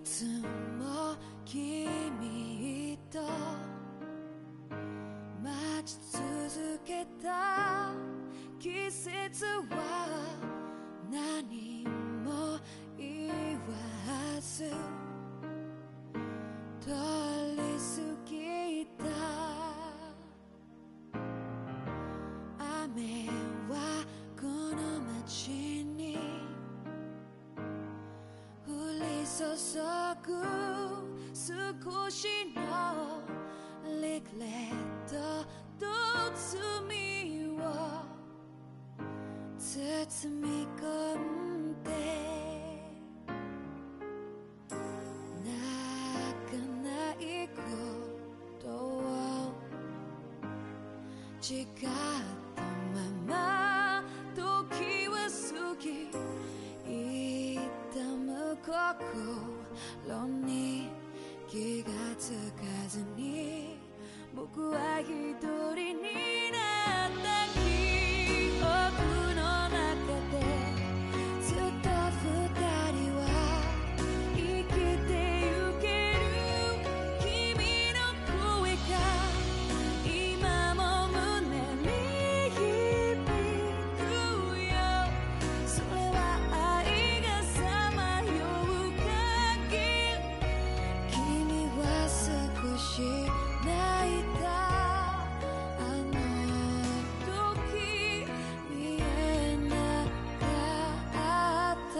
いつも君と待ち続けた季節は何も言わず通り過ぎた。雨はこの街に降り注ぐ少しのリグレットと罪を包み込んで泣かないことを誓ったまま時は過ぎ痛む心に気がつかずに僕は一人になった記憶の中でずっと二人は生きてゆける君の声が今も胸に響くよ。それは愛がさまよう限り君は少し泣いた。あの時見えなかった。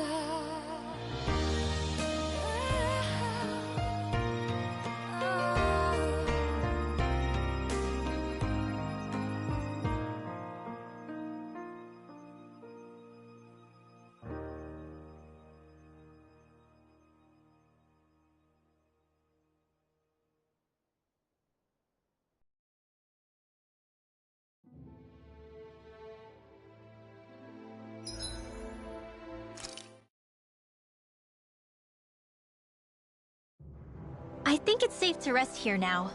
I think it's safe to rest here now.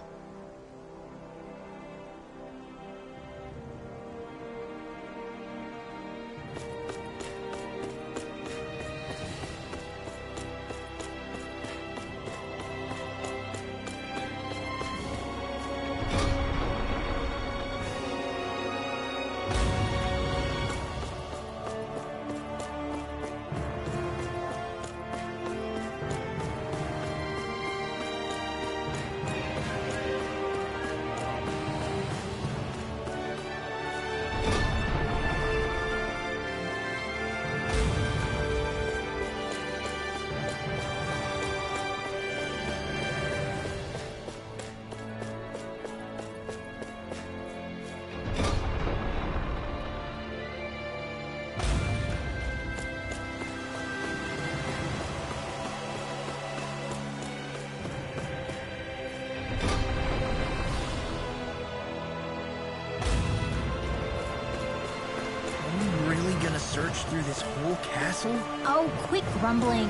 Search through this whole castle? Oh, quit grumbling.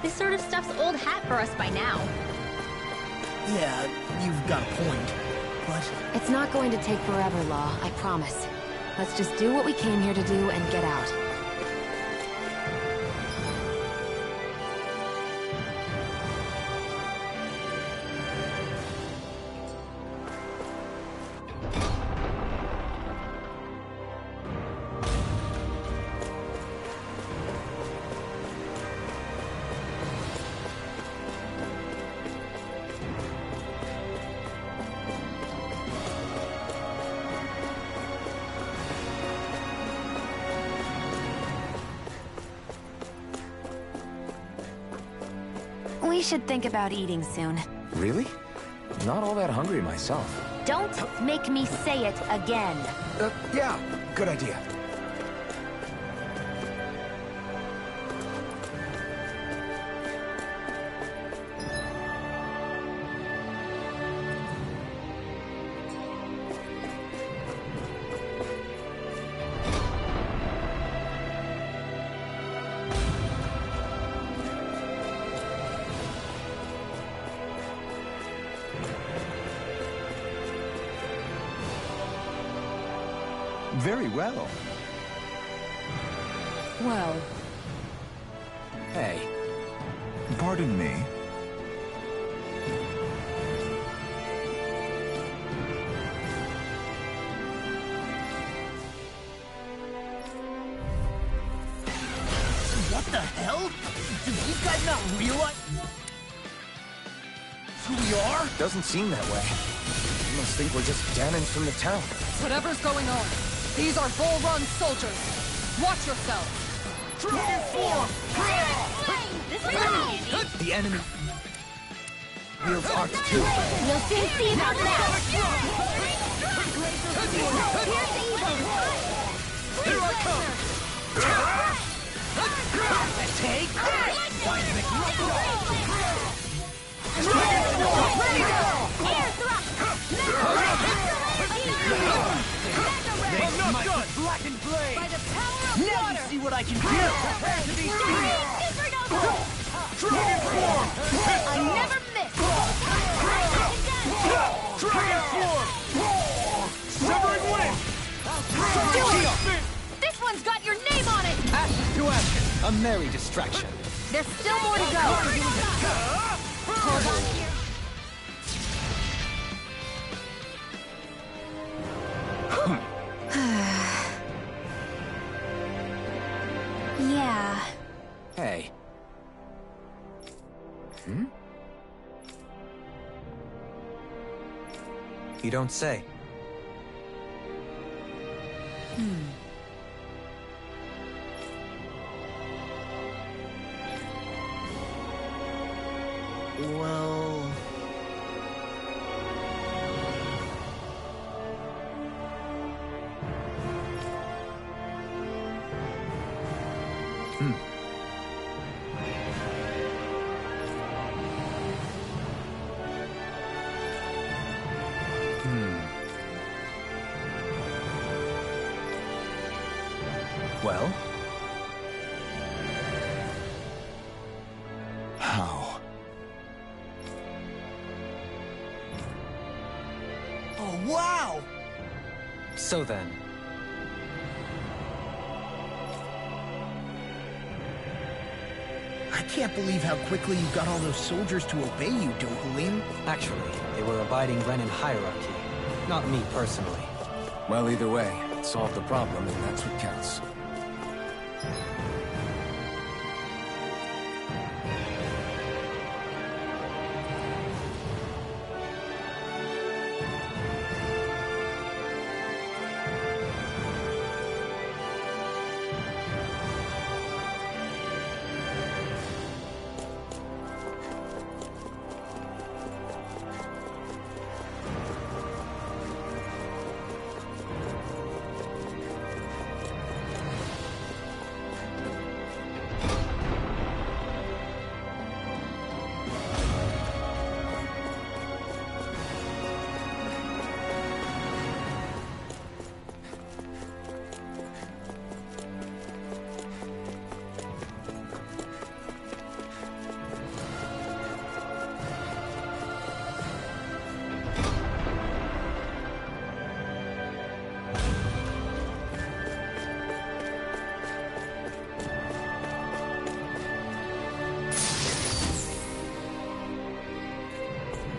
This sort of stuff's old hat for us by now. Yeah, you've got a point, but... It's not going to take forever, Law, I promise. Let's just do what we came here to do and get out. We should think about eating soon. Really? Not all that hungry myself. Don't make me say it again. Yeah, good idea. Very well. Well... Hey. Pardon me. hell? Do these guys not realize who we are? Doesn't seem that way. You must think we're just Danans from the town. Whatever's going on, these are Volrun soldiers. Watch yourselves. Dragon form! The enemy wields arcs too. We'll soon see about that! Here I come! Take that! Seismic I'm not done! Blackened blade! By the power of Now water! you see what I can do! Prepare to be Dragon form! I never miss! Dragon form! Severing wind! Do it! This one's got your name on it! Ashes to ashes, a merry distraction. There's still more to go! Hold on here. Yeah. Hey. You don't say. Well... Well? How? Oh, wow! So then, I can't believe how quickly you got all those soldiers to obey you, Dohalim. actually, they were abiding Renan hierarchy. Not me personally. Well, either way, it solved the problem, and that's what counts.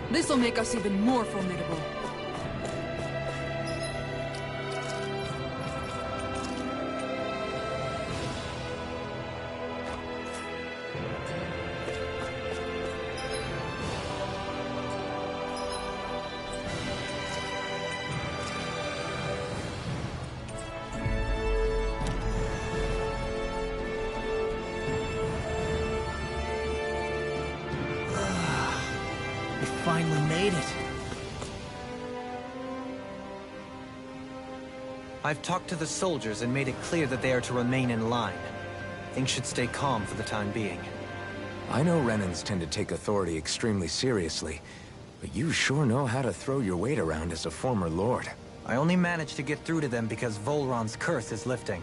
This'll make us even more formidable. Finally made it. I've talked to the soldiers and made it clear that they are to remain in line. Things should stay calm for the time being. I know Renans tend to take authority extremely seriously, but you sure know how to throw your weight around as a former lord. I only managed to get through to them because Volron's curse is lifting,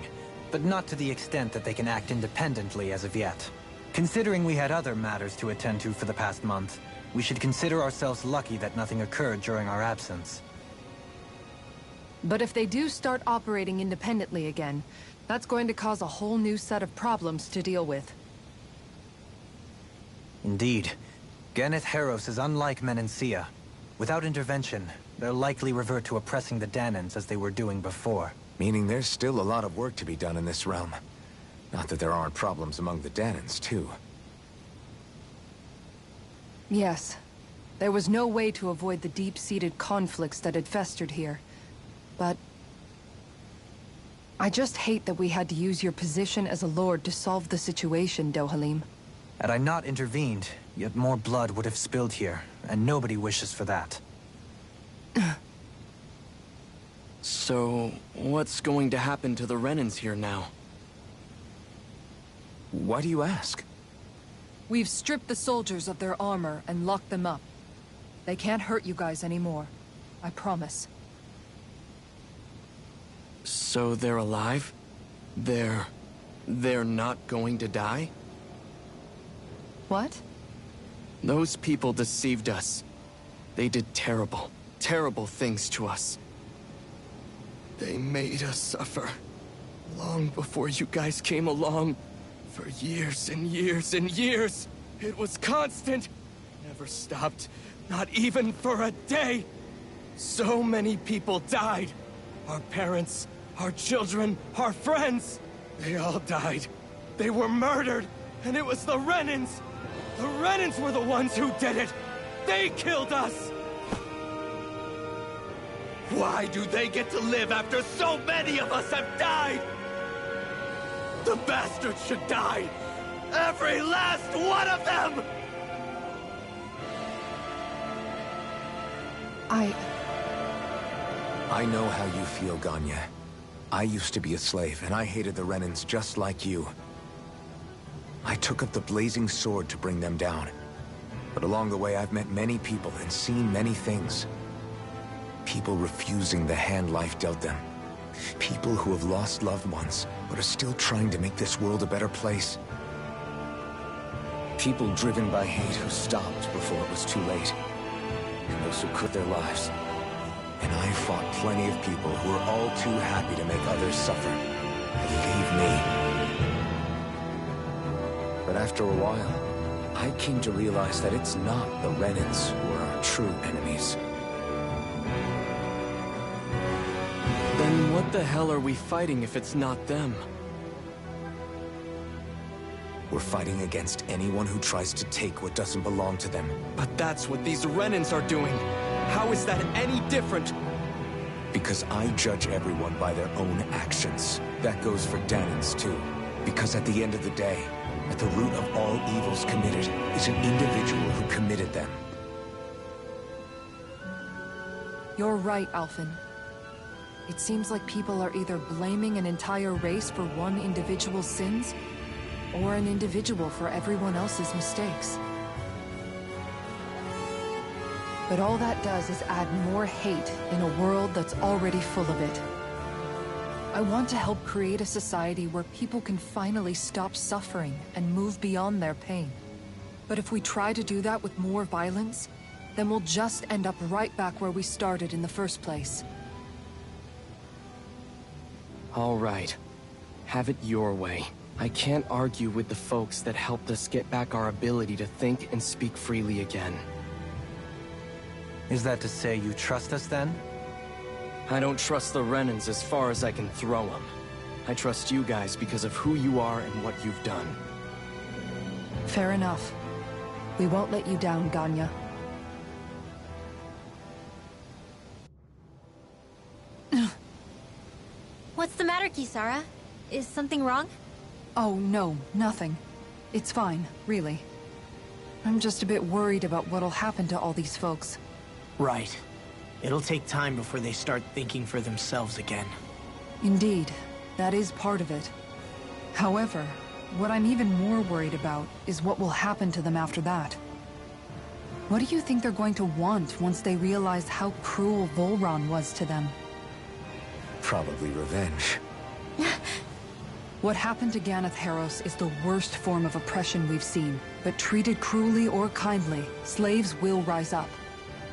but not to the extent that they can act independently as of yet. Considering we had other matters to attend to for the past month, we should consider ourselves lucky that nothing occurred during our absence. But if they do start operating independently again, that's going to cause a whole new set of problems to deal with. Indeed. Geneth Haros is unlike Menancia. Without intervention, they'll likely revert to oppressing the Danans as they were doing before. Meaning there's still a lot of work to be done in this realm. Not that there aren't problems among the Danans, too. Yes. There was no way to avoid the deep-seated conflicts that had festered here. But I just hate that we had to use your position as a lord to solve the situation, Dohalim. Had I not intervened, yet more blood would have spilled here, and nobody wishes for that. So, what's going to happen to the Renans here now? Why do you ask? We've stripped the soldiers of their armor and locked them up. They can't hurt you guys anymore. I promise. So they're alive? They're not going to die? What? Those people deceived us. They did terrible, terrible things to us. They made us suffer. Long before you guys came along. For years and years and years. It was constant. Never stopped. Not even for a day. So many people died. Our parents, our children, our friends. They all died. They were murdered. And it was the Renans. The Renans were the ones who did it. They killed us. Why do they get to live after so many of us have died? The bastards should die! Every last one of them! I know how you feel, Ganya. I used to be a slave, and I hated the Renans just like you. I took up the blazing sword to bring them down. But along the way, I've met many people and seen many things. People refusing the hand life dealt them. People who have lost loved ones, but are still trying to make this world a better place. People driven by hate who stopped before it was too late. And those who quit their lives. And I fought plenty of people who were all too happy to make others suffer. Believe me. But after a while, I came to realize that it's not the Renans who are our true enemies. Then what the hell are we fighting if it's not them? We're fighting against anyone who tries to take what doesn't belong to them. But that's what these Renans are doing. How is that any different? Because I judge everyone by their own actions. That goes for Danans too. Because at the end of the day, at the root of all evils committed is an individual who committed them. You're right, Alphen. It seems like people are either blaming an entire race for one individual's sins, or an individual for everyone else's mistakes. But all that does is add more hate in a world that's already full of it. I want to help create a society where people can finally stop suffering and move beyond their pain. But if we try to do that with more violence, then we'll just end up right back where we started in the first place. All right. Have it your way. I can't argue with the folks that helped us get back our ability to think and speak freely again. Is that to say you trust us then? I don't trust the Renans as far as I can throw them. I trust you guys because of who you are and what you've done. Fair enough. We won't let you down, Ganya. What's the matter, Kisara? Is something wrong? Oh, no, nothing. It's fine, really. I'm just a bit worried about what'll happen to all these folks. Right. It'll take time before they start thinking for themselves again. Indeed, that is part of it. However, what I'm even more worried about is what will happen to them after that. What do you think they're going to want once they realize how cruel Volron was to them? Probably revenge. What happened to Ganath Haros is the worst form of oppression we've seen. But treated cruelly or kindly, slaves will rise up.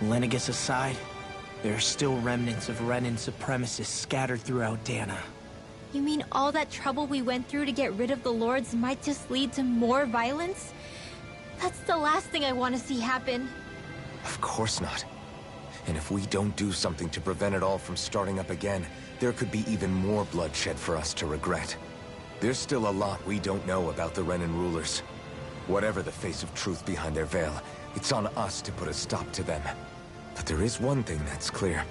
Lenegis aside, there are still remnants of Renan supremacists scattered throughout Dana. You mean all that trouble we went through to get rid of the Lords might just lead to more violence? That's the last thing I want to see happen. Of course not. And if we don't do something to prevent it all from starting up again, there could be even more bloodshed for us to regret. There's still a lot we don't know about the Renan rulers. Whatever the face of truth behind their veil, it's on us to put a stop to them. But there is one thing that's clear.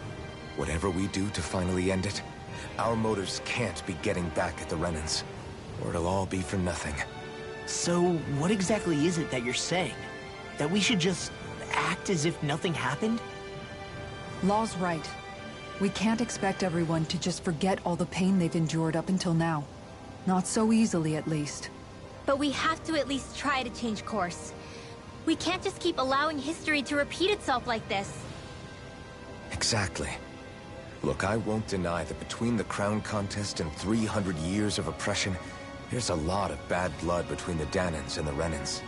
Whatever we do to finally end it, our motives can't be getting back at the Renans, or it'll all be for nothing. So, what exactly is it that you're saying? That we should just act as if nothing happened? Law's right. We can't expect everyone to just forget all the pain they've endured up until now. Not so easily, at least. But we have to at least try to change course. We can't just keep allowing history to repeat itself like this. Exactly. Look, I won't deny that between the crown contest and 300 years of oppression, there's a lot of bad blood between the Dahnans and the Renans.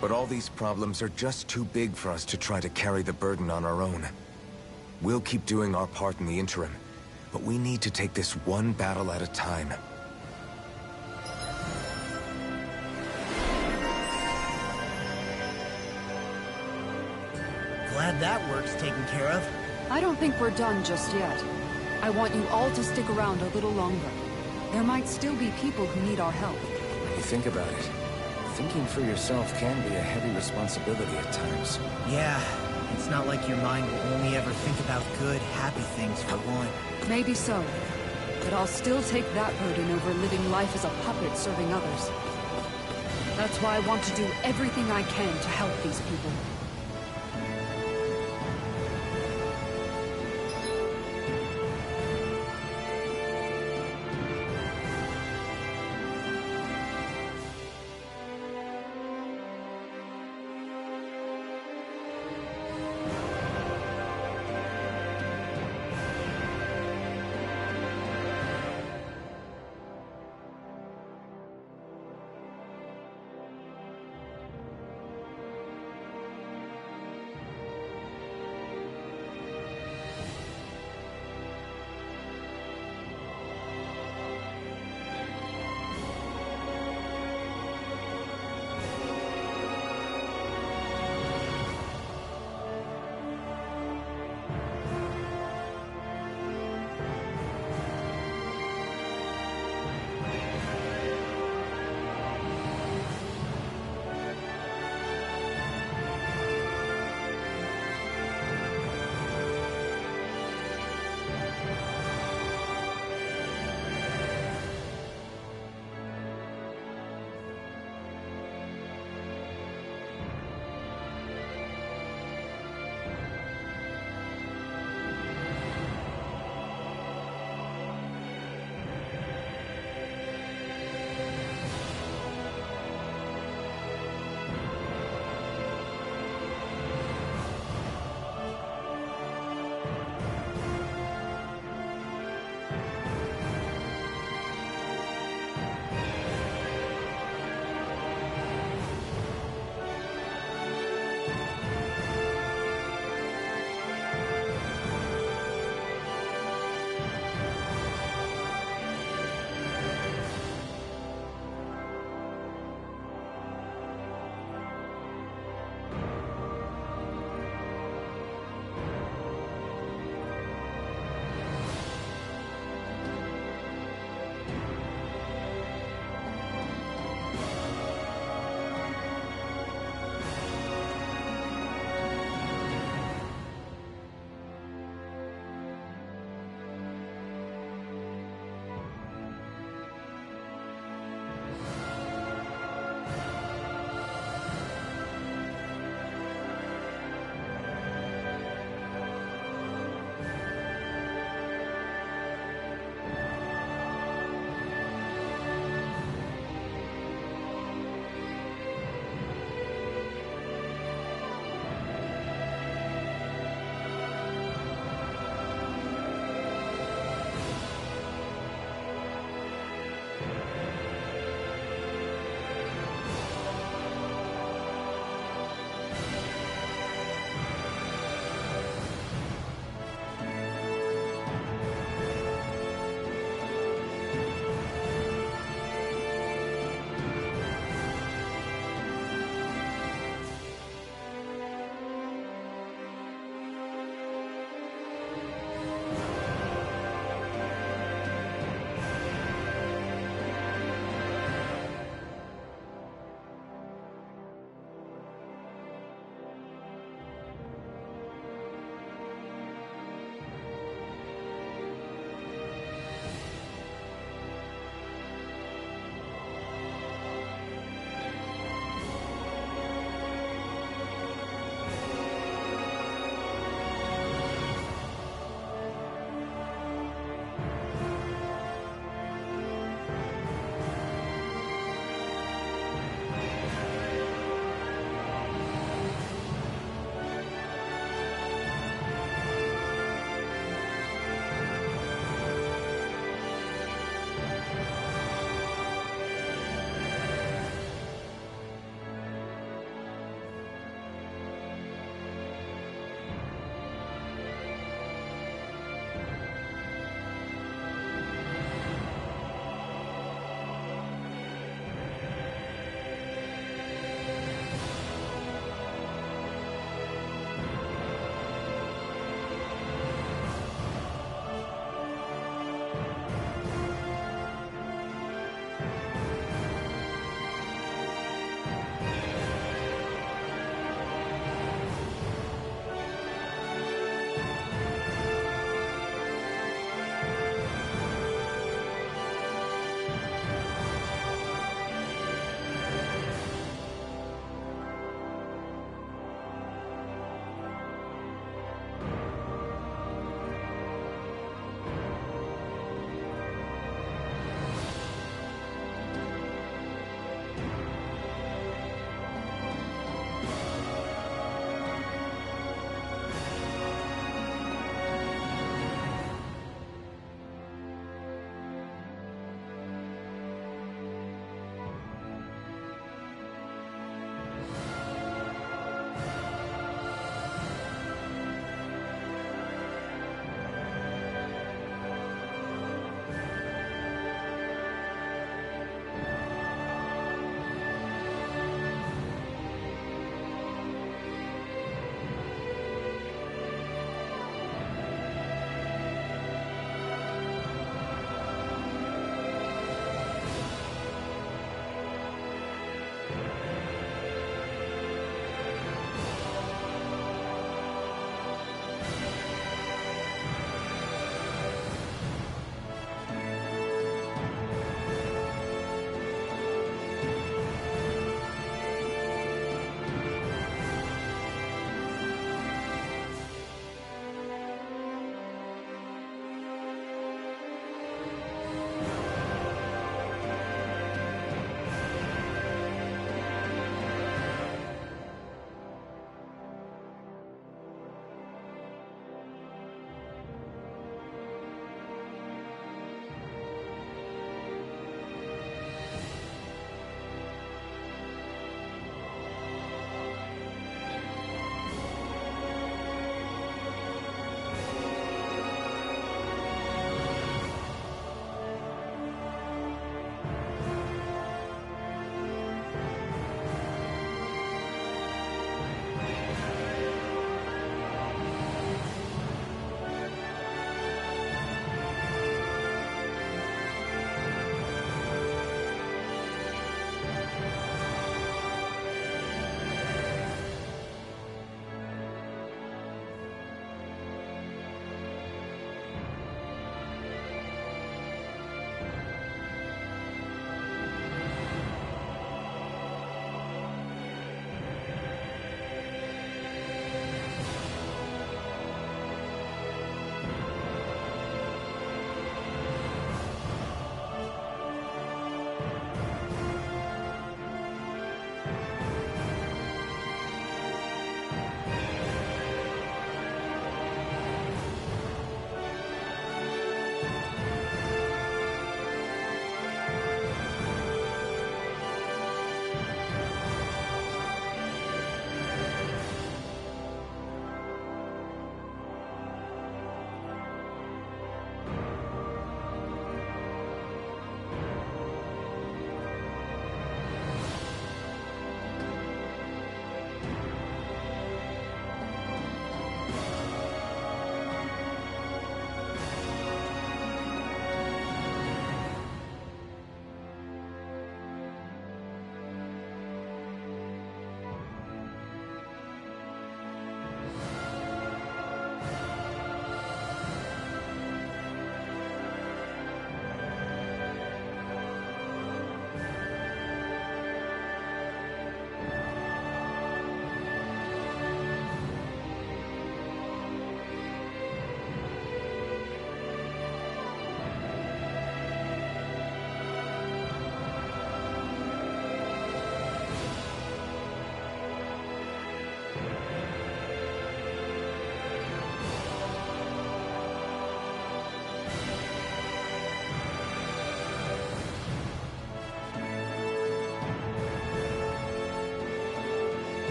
But all these problems are just too big for us to try to carry the burden on our own. We'll keep doing our part in the interim, but we need to take this one battle at a time. Glad that work's taken care of. I don't think we're done just yet. I want you all to stick around a little longer. There might still be people who need our help. When you think about it, thinking for yourself can be a heavy responsibility at times. Yeah, it's not like your mind will only ever think about good, happy things for one. Maybe so. But I'll still take that burden over living life as a puppet serving others. That's why I want to do everything I can to help these people.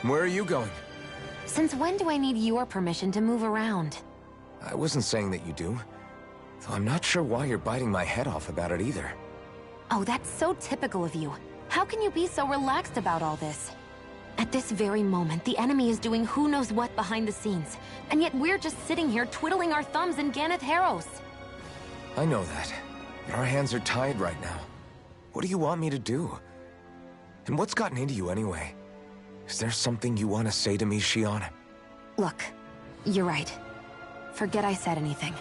Where are you going? Since when do I need your permission to move around? I wasn't saying that you do. Though I'm not sure why you're biting my head off about it either. Oh, that's so typical of you. How can you be so relaxed about all this? At this very moment, the enemy is doing who knows what behind the scenes. And yet we're just sitting here twiddling our thumbs in Ganath Haros. I know that. But our hands are tied right now. What do you want me to do? And what's gotten into you anyway? Is there something you want to say to me, Shionne? Look, you're right. Forget I said anything.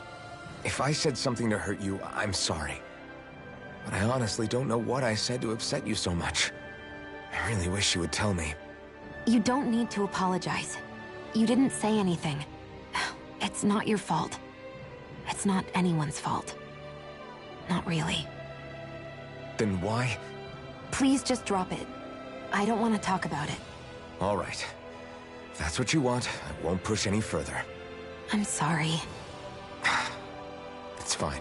If I said something to hurt you, I'm sorry. But I honestly don't know what I said to upset you so much. I really wish you would tell me. You don't need to apologize. You didn't say anything. It's not your fault. It's not anyone's fault. Not really. Then why? Please just drop it. I don't want to talk about it. All right. If that's what you want, I won't push any further. I'm sorry. It's fine.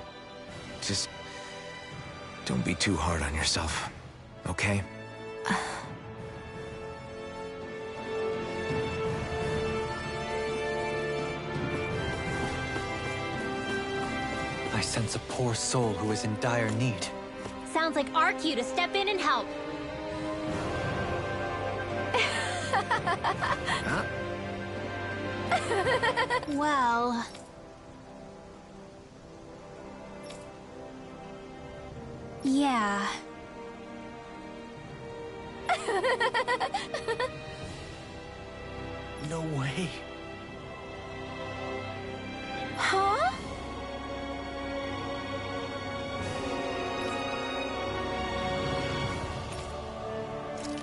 Just don't be too hard on yourself, okay? I sense a poor soul who is in dire need. Sounds like our cue to step in and help. Huh? Well... yeah. No way. Huh?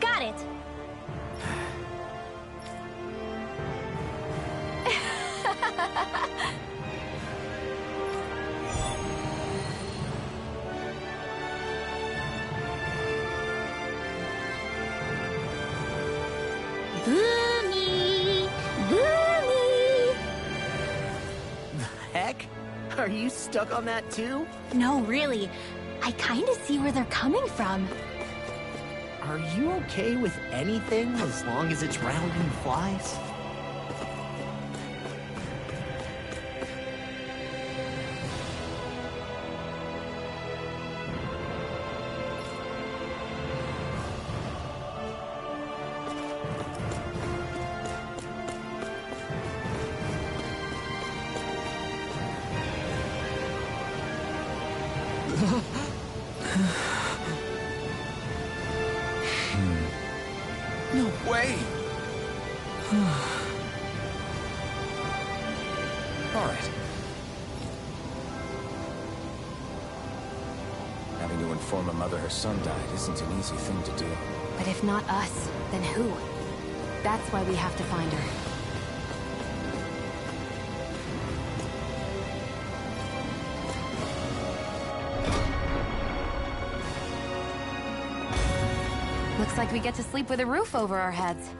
Got it. Boomy! Boomy! The heck? Are you stuck on that too? No, really. I kinda see where they're coming from. Are you okay with anything as long as it's round and flies? No way! All right. Having to inform a mother her son died isn't an easy thing to do. But if not us, then who? That's why we have to find her. Looks like we get to sleep with a roof over our heads.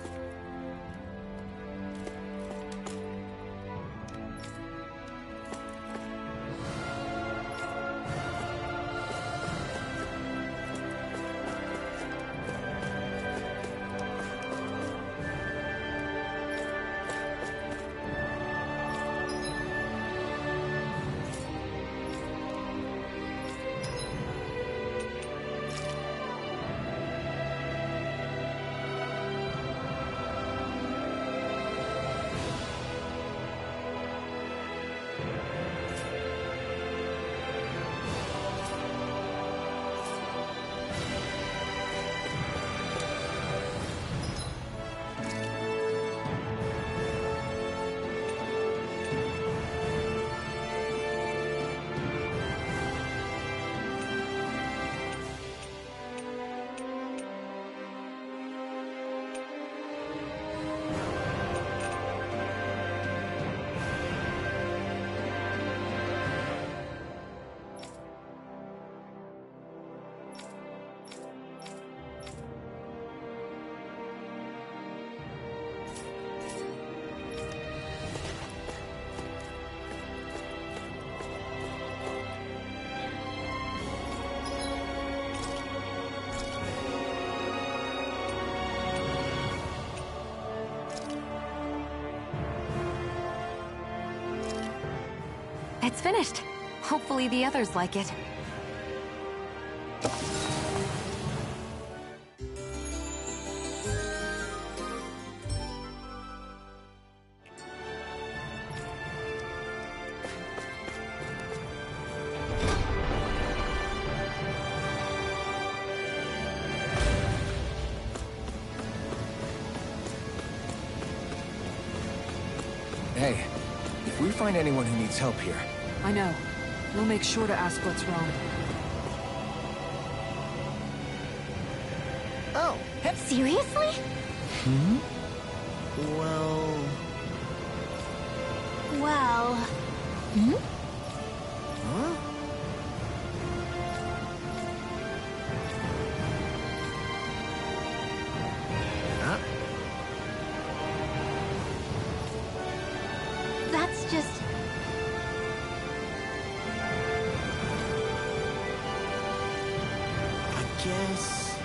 It's finished. Hopefully the others like it. Hey, if we find anyone who needs help here... I know. We'll make sure to ask what's wrong. Oh, Seriously? well... Well... Huh? Huh? That's just... I guess...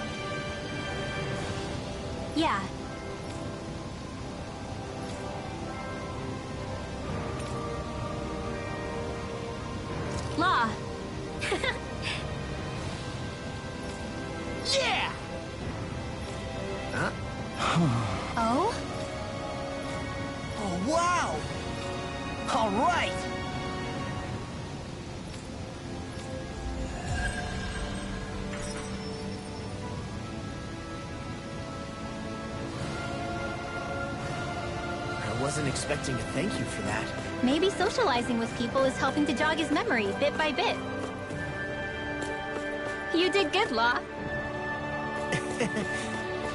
Yeah. Law. Yeah! Huh? Oh? Oh, wow! All right! I wasn't expecting a thank you for that. Maybe socializing with people is helping to jog his memory bit by bit. You did good, Law.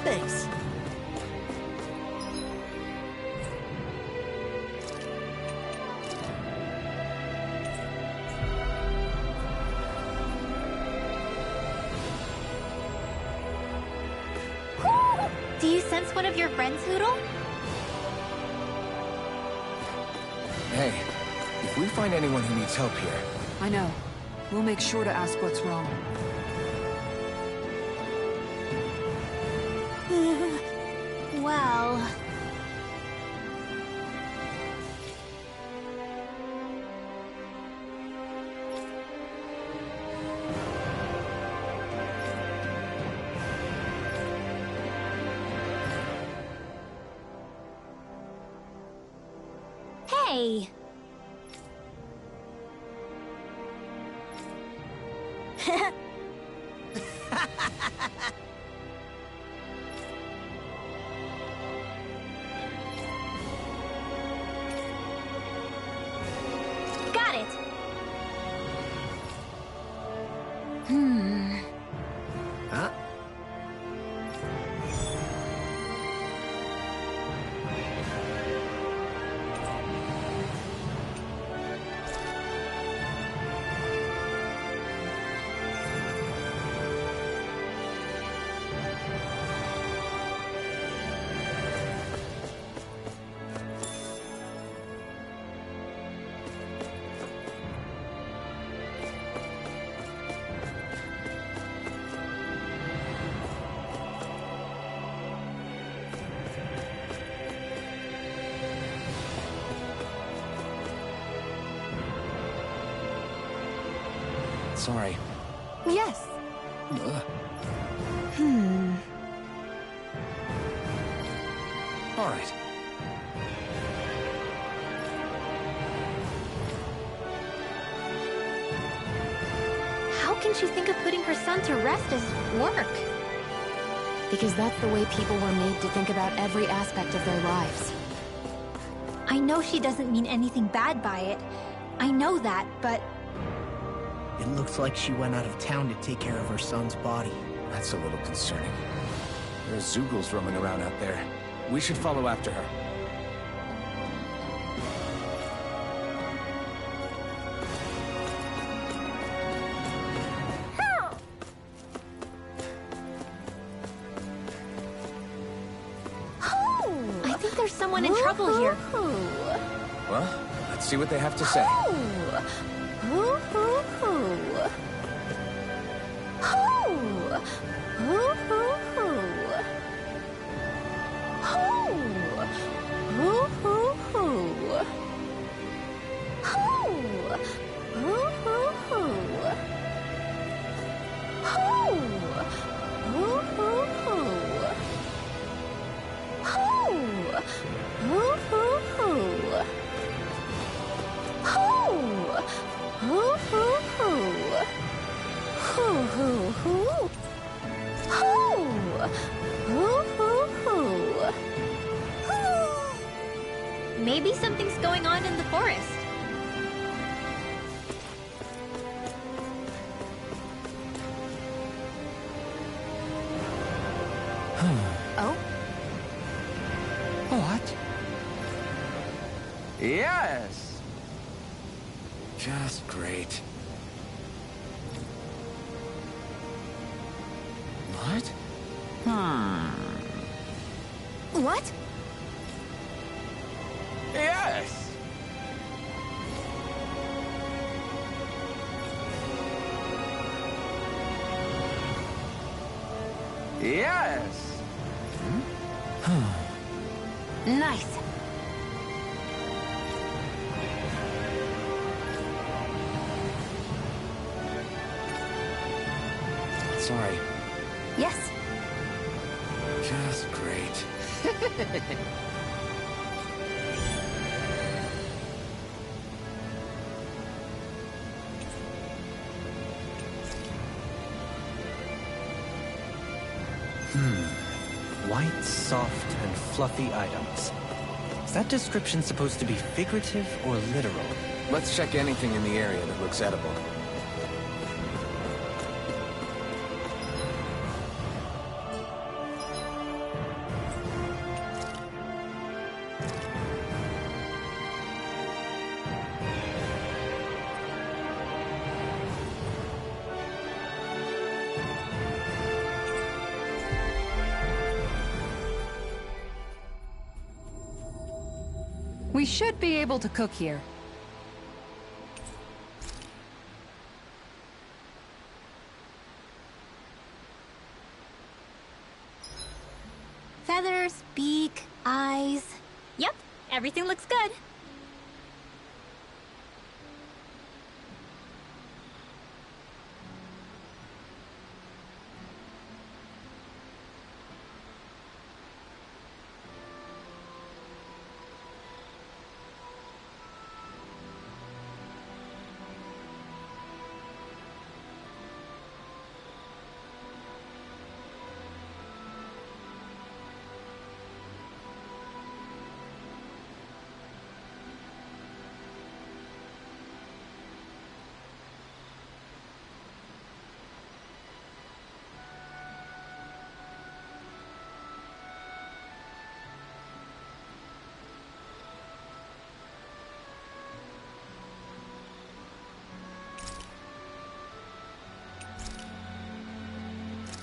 Thanks. Do you sense one of your friends, Hoodle? Hey, if we find anyone who needs help here... I know. We'll make sure to ask what's wrong. Well... Hey! Got it! Huh? Sorry. Yes. All right. How can she think of putting her son to rest as work? Because that's the way people were made to think about every aspect of their lives. I know she doesn't mean anything bad by it. I know that, but... It looks like she went out of town to take care of her son's body. That's a little concerning. There's Zoogles roaming around out there. We should follow after her. I think there's someone in trouble here. Well, let's see what they have to say. Maybe something's going on in the forest. Oh? What? Yes! Just great. What? What? Yes! Yes! Nice. Sorry. Yes. Just great. White, soft, and fluffy items. Is that description supposed to be figurative or literal? Let's check anything in the area that looks edible. We should be able to cook here. Feathers, beak, eyes. Yep, everything looks good.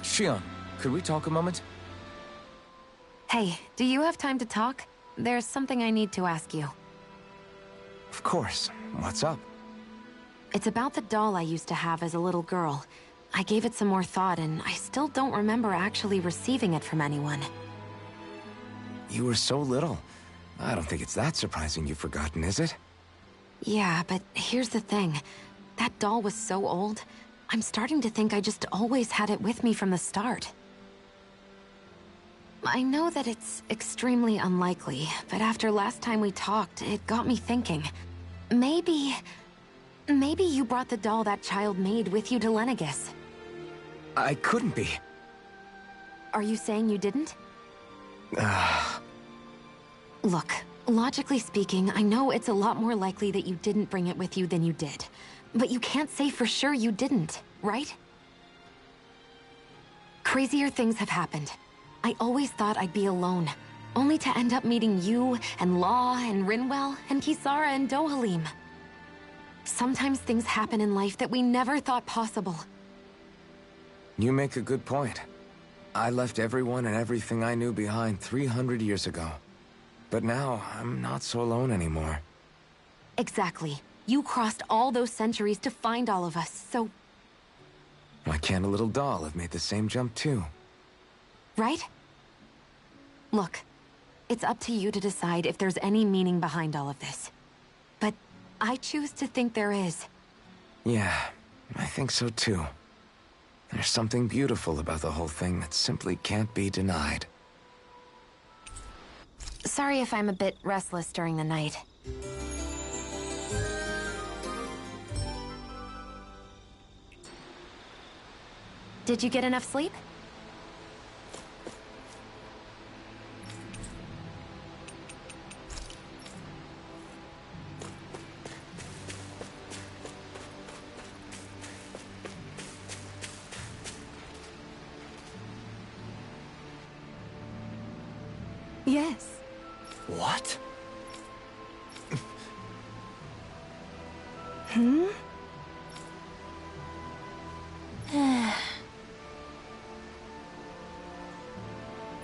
Shion, could we talk a moment? Hey, do you have time to talk? There's something I need to ask you. Of course. What's up? It's about the doll I used to have as a little girl. I gave it some more thought, and I still don't remember actually receiving it from anyone. You were so little. I don't think it's that surprising you've forgotten, is it? Yeah, but here's the thing. That doll was so old, I'm starting to think I just always had it with me from the start. I know that it's extremely unlikely, but after last time we talked, it got me thinking. Maybe you brought the doll that child made with you to Lenegis. I couldn't be. Are you saying you didn't? Look, logically speaking, I know it's a lot more likely that you didn't bring it with you than you did. But you can't say for sure you didn't, right? Crazier things have happened. I always thought I'd be alone, only to end up meeting you, and Law, and Rinwell, and Kisara, and Dohalim. Sometimes things happen in life that we never thought possible. You make a good point. I left everyone and everything I knew behind 300 years ago. But now, I'm not so alone anymore. Exactly. You crossed all those centuries to find all of us, so... Why can't a little doll have made the same jump too? Right? Look, it's up to you to decide if there's any meaning behind all of this. But I choose to think there is. Yeah, I think so too. There's something beautiful about the whole thing that simply can't be denied. Sorry if I'm a bit restless during the night. Did you get enough sleep? Yes. What? Hmm?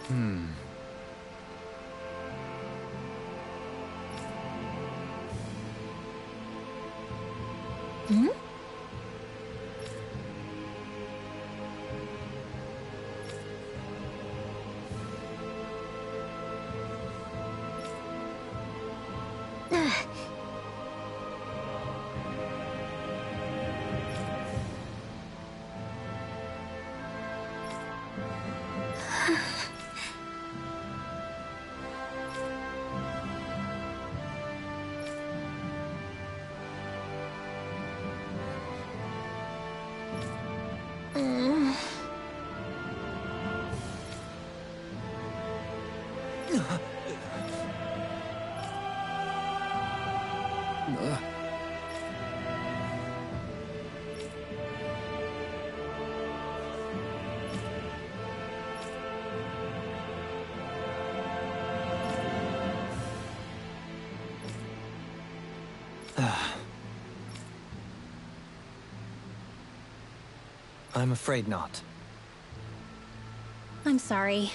Hmm? I'm afraid not. I'm sorry.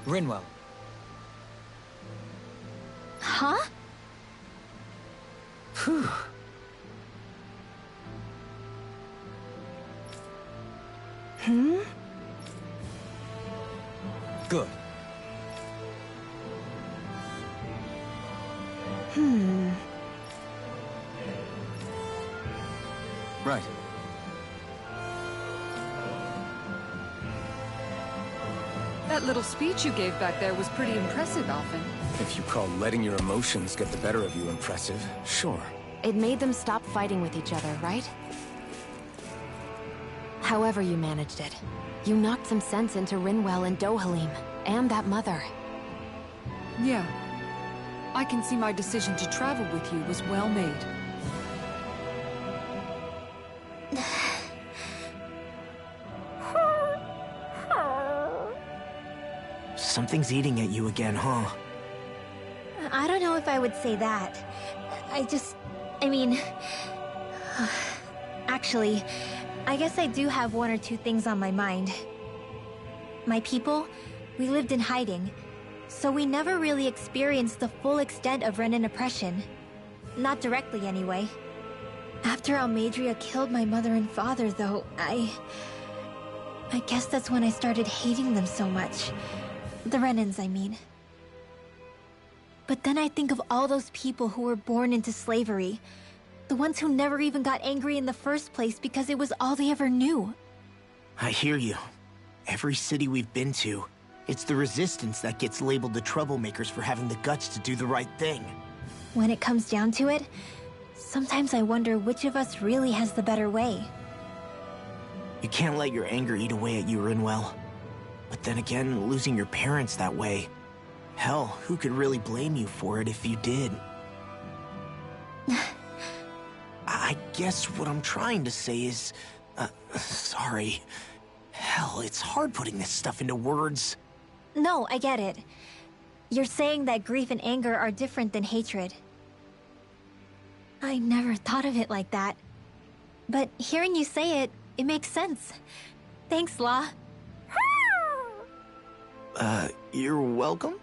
Rinwell. Huh? Phew. Hmm? Good. Right. That little speech you gave back there was pretty impressive, Alphen. If you call letting your emotions get the better of you impressive, sure. It made them stop fighting with each other, right? However you managed it, you knocked some sense into Rinwell and Dohalim, and that mother. Yeah. I can see my decision to travel with you was well made. Something's eating at you again, huh? I don't know if I would say that. I mean... Actually, I guess I do have one or two things on my mind. My people, we lived in hiding, so we never really experienced the full extent of Renan oppression. Not directly, anyway. After Almadria killed my mother and father, though, I guess that's when I started hating them so much. The Renans, I mean. But then I think of all those people who were born into slavery. The ones who never even got angry in the first place because it was all they ever knew. I hear you. Every city we've been to, it's the Resistance that gets labeled the troublemakers for having the guts to do the right thing. When it comes down to it, sometimes I wonder which of us really has the better way. You can't let your anger eat away at you, Rinwell. But then again, losing your parents that way... Hell, who could really blame you for it if you did? I guess what I'm trying to say is... sorry. Hell, it's hard putting this stuff into words. No, I get it. You're saying that grief and anger are different than hatred. I never thought of it like that. But hearing you say it, it makes sense. Thanks, Law. You're welcome?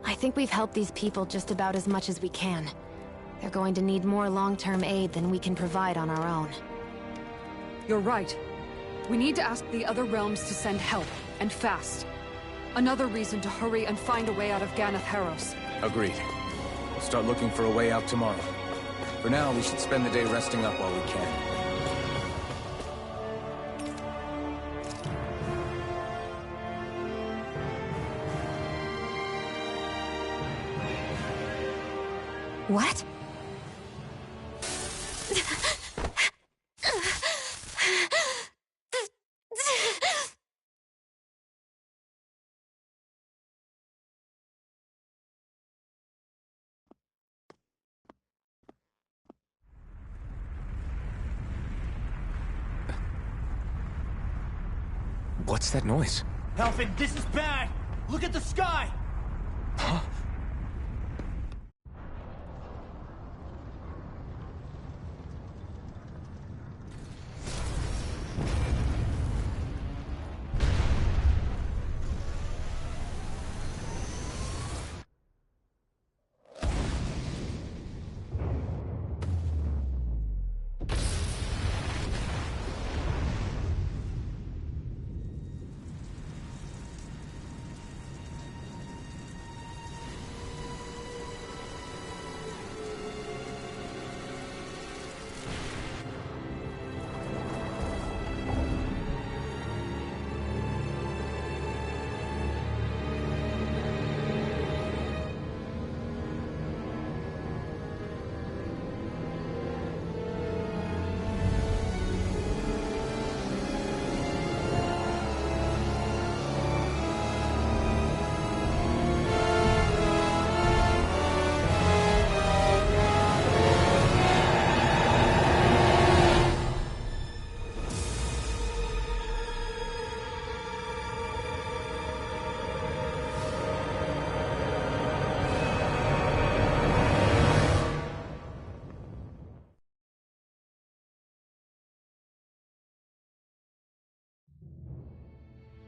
I think we've helped these people just about as much as we can. They're going to need more long-term aid than we can provide on our own. You're right. We need to ask the other realms to send help, and fast. Another reason to hurry and find a way out of Ganath Haros. Agreed. We'll start looking for a way out tomorrow. For now, we should spend the day resting up while we can. What? What's that noise? Helfin, this is bad! Look at the sky! Huh?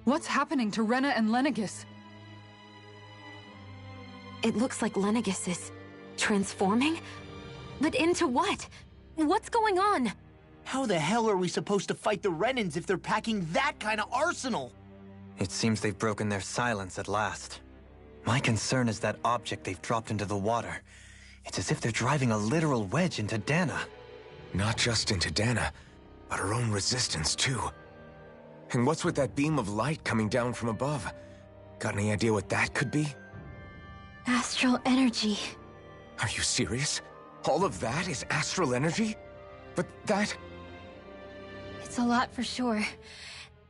What's happening to Rena and Lenegis? It looks like Lenegis is transforming? But into what? What's going on? How the hell are we supposed to fight the Renans if they're packing that kind of arsenal? It seems they've broken their silence at last. My concern is that object they've dropped into the water. It's as if they're driving a literal wedge into Dana. Not just into Dana, but her own resistance, too. And what's with that beam of light coming down from above? Got any idea what that could be? Astral energy. Are you serious? All of that is astral energy? But that... It's a lot for sure.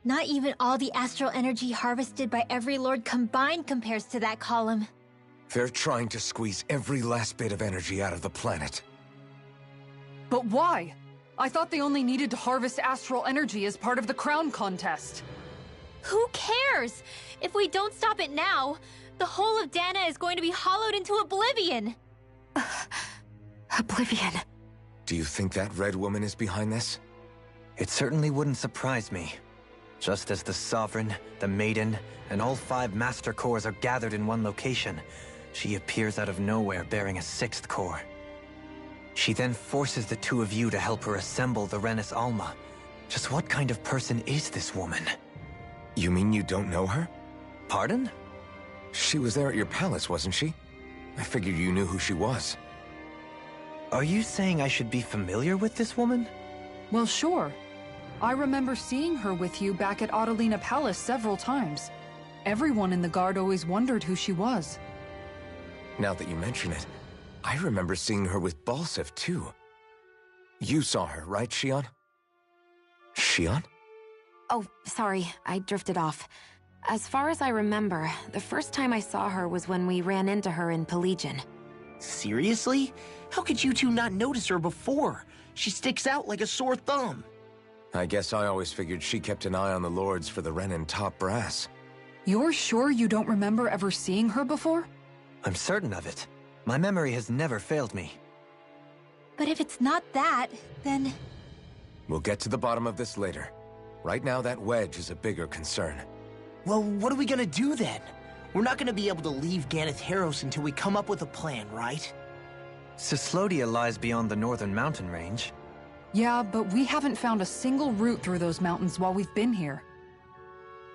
Not even all the astral energy harvested by every lord combined compares to that column. They're trying to squeeze every last bit of energy out of the planet. But why? I thought they only needed to harvest astral energy as part of the crown contest. Who cares? If we don't stop it now, the whole of Dana is going to be hollowed into oblivion. Oblivion. Do you think that red woman is behind this? It certainly wouldn't surprise me. Just as the Sovereign, the Maiden, and all 5 Master Cores are gathered in one location, she appears out of nowhere bearing a 6th core. She then forces the 2 of you to help her assemble the Renis Alma. Just what kind of person is this woman? You mean you don't know her? Pardon? She was there at your palace, wasn't she? I figured you knew who she was. Are you saying I should be familiar with this woman? Well, sure. I remember seeing her with you back at Adelina Palace several times. Everyone in the guard always wondered who she was. Now that you mention it, I remember seeing her with Balsif, too. You saw her, right, Shion? Shion? Oh, sorry, I drifted off. As far as I remember, the first time I saw her was when we ran into her in Pelegion. Seriously? How could you two not notice her before? She sticks out like a sore thumb. I guess I always figured she kept an eye on the lords for the Renin top brass. You're sure you don't remember ever seeing her before? I'm certain of it. My memory has never failed me. But if it's not that, then... We'll get to the bottom of this later. Right now, that wedge is a bigger concern. Well, what are we gonna do then? We're not gonna be able to leave Ganeth Heros until we come up with a plan, right? Cyslodia lies beyond the northern mountain range. Yeah, but we haven't found a single route through those mountains while we've been here.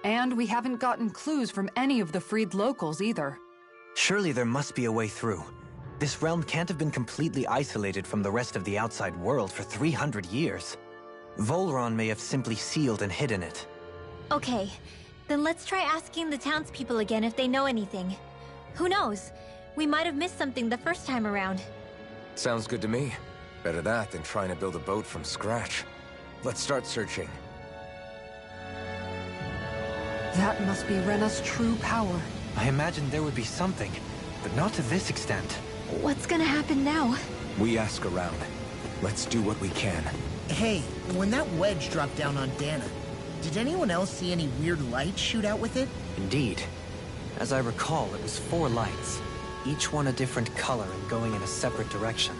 And we haven't gotten clues from any of the freed locals either. Surely there must be a way through. This realm can't have been completely isolated from the rest of the outside world for 300 years. Volron may have simply sealed and hidden it. Okay, then let's try asking the townspeople again if they know anything. Who knows? We might have missed something the first time around. Sounds good to me. Better that than trying to build a boat from scratch. Let's start searching. That must be Rena's true power. I imagined there would be something, but not to this extent. What's gonna happen now? We ask around. Let's do what we can. Hey, when that wedge dropped down on Dana, did anyone else see any weird lights shoot out with it? Indeed. As I recall, it was 4 lights, each one a different color and going in a separate direction.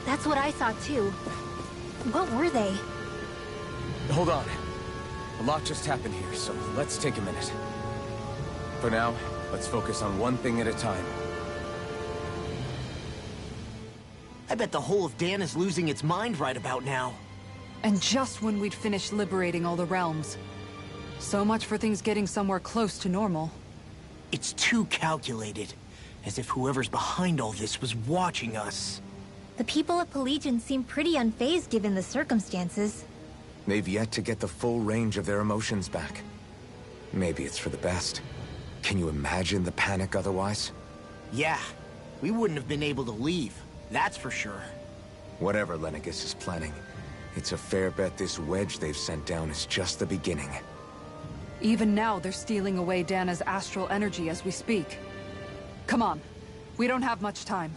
That's what I saw too. What were they? Hold on. A lot just happened here, so let's take a minute. For now, let's focus on one thing at a time. I bet the whole of Dan is losing its mind right about now. And just when we'd finished liberating all the realms. So much for things getting somewhere close to normal. It's too calculated. As if whoever's behind all this was watching us. The people of Pelegion seem pretty unfazed given the circumstances. They've yet to get the full range of their emotions back. Maybe it's for the best. Can you imagine the panic otherwise? Yeah, we wouldn't have been able to leave, that's for sure. Whatever Lenegis is planning, it's a fair bet this wedge they've sent down is just the beginning. Even now, they're stealing away Dana's astral energy as we speak. Come on, we don't have much time.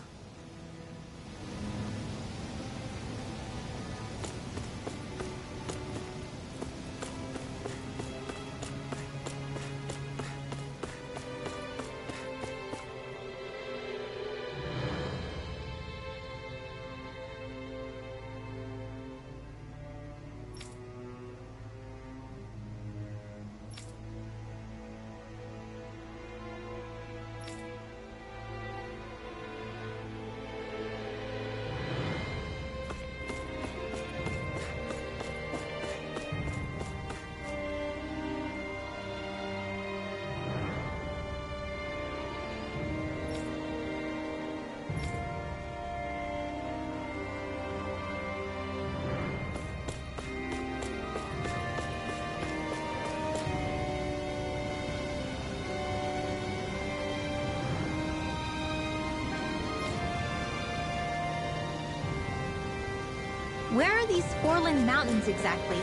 Where are these Forland Mountains exactly?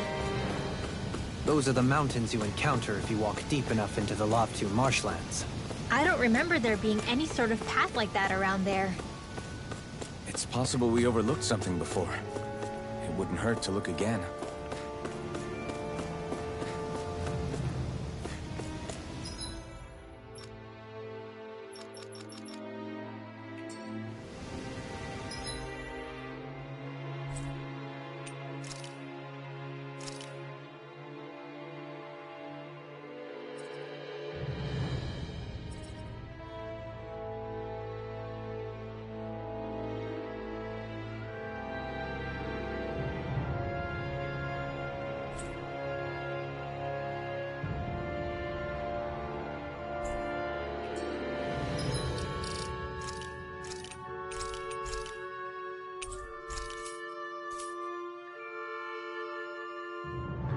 Those are the mountains you encounter if you walk deep enough into the Loptu marshlands. I don't remember there being any sort of path like that around there. It's possible we overlooked something before. It wouldn't hurt to look again.